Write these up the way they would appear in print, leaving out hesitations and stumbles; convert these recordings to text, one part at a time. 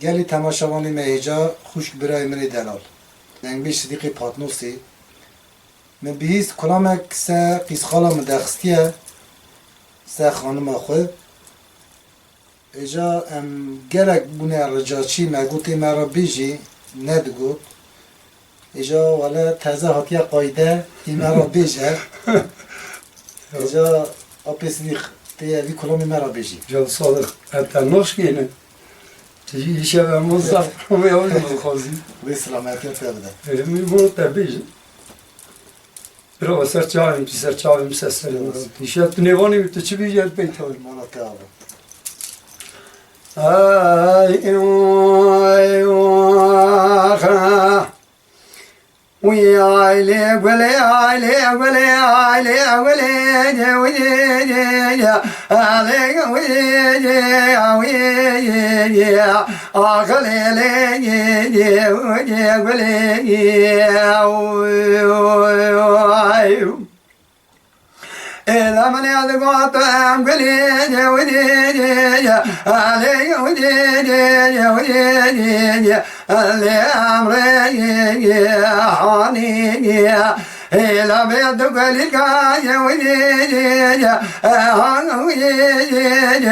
گلی تماشاوانی مهیجا خوشک برای منی دلال ننگ بیش صدیقی پاتنوسی من بیست کلامک سه قیس خالا مدخستیه سه خانم خود ایجا ام گلک بونه رجاچی مگوتی مرا بیجی ندگوت ایجا ولی تازه هاتیه قایده این مرا بیجه ایجا اپی صدیق تیه وی کلامی مرا بیجی جان صادق حتی نوش گینه تجي شبه موظف وما يقول الخازي وی سلامتی فرده مو تبيج برو سر چاویم سسرم نشات نيواني تشبي جال بيت هول مالا کابه اي وي علي ولي علي ولي علي ولي ولي علي ولي اخلي لي ولي إذا من يذقط أمقلي ودي علي ودي اللي أمري حاني إلا بيدك للكاية ودي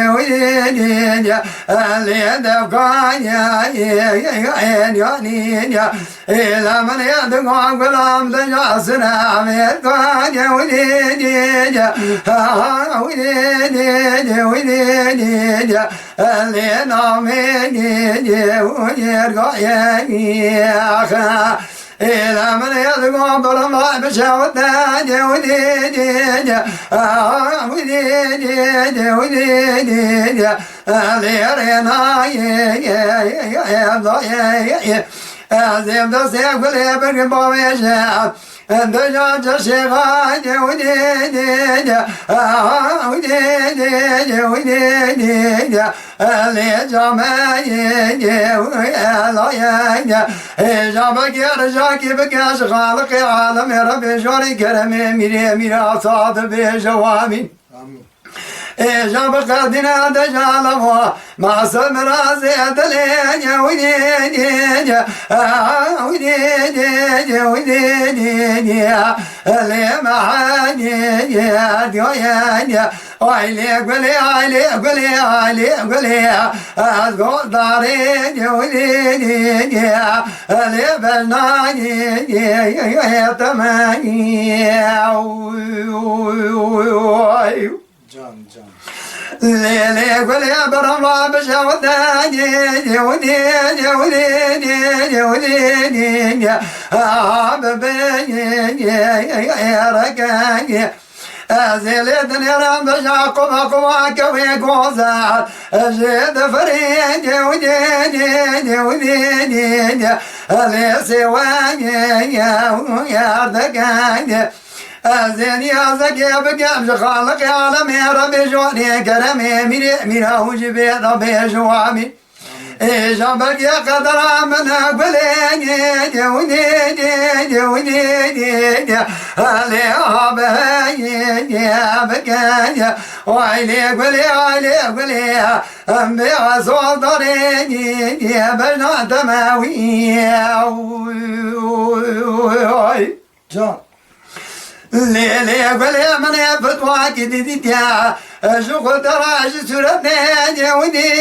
ودي اللي دفقايا يعني إلا من يدق قلام تجاسنا بيدكايا ودي ودي اللي نامي ويرقايا إذا من يذقون بالله بشوتنا ودي ليرنا أزيم تصيب كل بن بويشة أنت جاج شغال ودي اللي جمعي جابك يرجاك بكاش خالق عالم ربي جوري كرمي ميري صاد بجوامي جاب قدنا دجالوا ما سمر زيد لين ودي اللي معاني يا ويلي قولي أذكر دارين ودي اللي بناني تماني جان جان ليلي قل يا برملا بشوتاني ودي حبيبي يا ركاني أزيلتني رم بشاقب قواك ويقوزات أجد فريد ودي اللي سواني يا ذكاني أزين يا زكي بقام خالق عالم يا ربي جواني كرمي ميرا وجبي ربي جوامي جنبك يا قدر من قبلي ودي علي عباي يا بكايا وعلي قولي أمي صدري يا بنات ماوي جان ليلي قولي من يفتواك ديديا شوق دراج سورتني ودي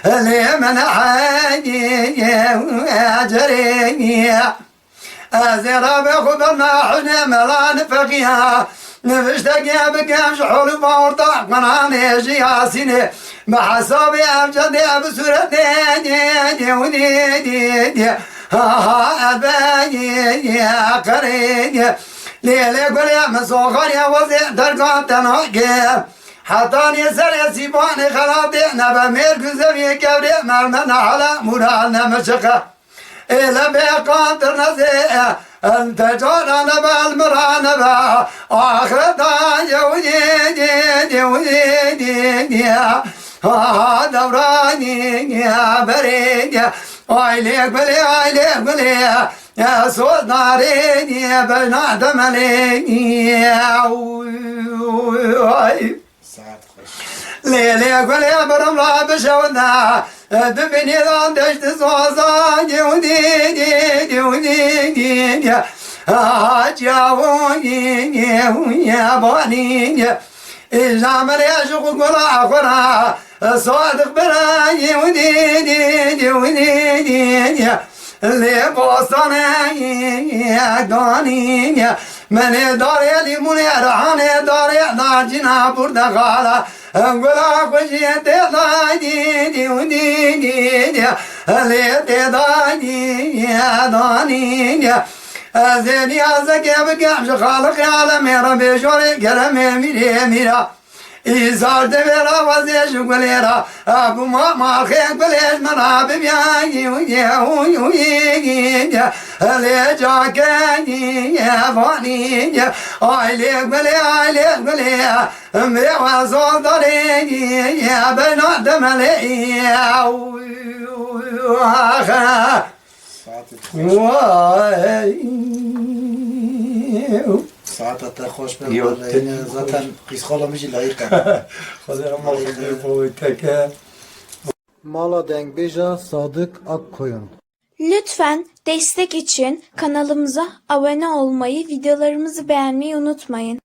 اللي من حاجي أجري أزرع بخبرنا حنا مران فقيها نفشتك يا بكام شحول بورطع قناني جياسيني بحسابي أبجد بسورتني ودي أباني يا قريني ليلي قل يا مسوخر يا وزيع درقان تنوكي حطاني سر سيباني خلاطي نبا ميركو زمي كبري مرمنا على مرانا مشقة إلا بيقانتر نزيع أنت جانا بالمرانا با آخر دايا ودي دوراني يا بريد ويلي قولي يا صوت نارين يا بنات مليني ساعت Lele gole baram la beşavda bebeni dan deşti soza di ya Acavuni ya bani ya İzamel ya şu kula akora sadık bera di ya Le bostane ya dani ya Mene dare limune rahane dare narcina burada kala Gula kuşiyete di Le te dani ya Zeni azake bekamş halık alemi Rabbi şori kereme mira İzar de vera vaziş gulera Abu ma khe guleş marabim ya Le jake ya vani ya Aile gule Me vazo dare ya Bena demele ya Vay ساعت تا خوش به Yok, zaten kızkala mıcı layık خدا ما خدا بوتك Mala Dengbeja Sadık Akkoyun. Lütfen destek için kanalımıza abone olmayı, videolarımızı beğenmeyi unutmayın.